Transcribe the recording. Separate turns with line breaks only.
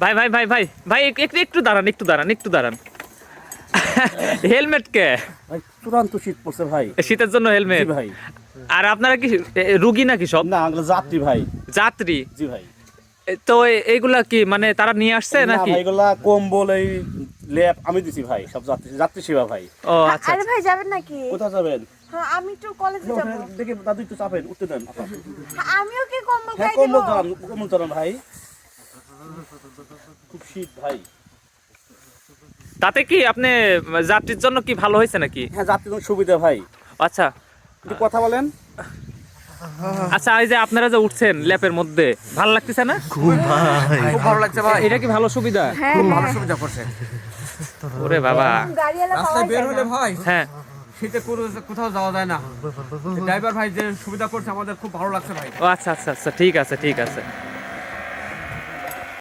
ভাই ভাই ভাই ভাই ভাই একটু একটু দাঁড়ান, একটু দাঁড়ান, একটু দাঁড়ান। হেলমেট কে?
ভাই চূড়ান্ত শীত পড়ছে ভাই।
শীতের জন্য
জি
হেলমেট।
ভাই।
আর আপনারা কি রুগী নাকি সব?
না আমরা যাত্রী ভাই।
যাত্রী?
জি ভাই।
তো এইগুলা কি মানে তারা নিয়ে আসছে
না
নাকি?
ভাই এগুলা কম্বল এই ল্যাপ আমি দিছি ভাই, সব যাত্রী যাত্রী সেবা ভাই।
ও আচ্ছা
আরে ভাই যাবেন নাকি?
কোথায় যাবেন?
হ্যাঁ আমি একটু কলেজে যাব।
দেখে দাদু একটু চাপেন, উঠতে দেন আপনার।
আমিও কি কম্বল
হ্যাঁ
গায়ে দিব?
কম্বল চালান ভাই। খুব শীত ভাই।
তাতে কি আপনি যাত্রীর জন্য কি ভালো হয়েছে নাকি?
হ্যাঁ যাত্রীর জন্য সুবিধা ভাই।
আচ্ছা
একটু কথা বলেন।
আচ্ছা, এই যে আপনারা যে উঠছেন ল্যাপের মধ্যে, ভালো লাগতেছে না?
খুব ভালো লাগছে ভাই।
এটা কি ভালো সুবিধা?
হ্যাঁ
খুব ভালো
হ্যাঁ।
সুবিধা করছে।
ওরে বাবা।
গাড়িওয়ালা পাওয়া
রাস্তায় বের
যায়
হলে
না।
ভাই
হ্যাঁ
শীতে কোথাও যাওয়া যায় না। ড্রাইভার ভাই যে সুবিধা করছে আমাদের খুব ভালো লাগছে ভাই।
ও আচ্ছা আচ্ছা আচ্ছা, ঠিক আছে ঠিক আছে।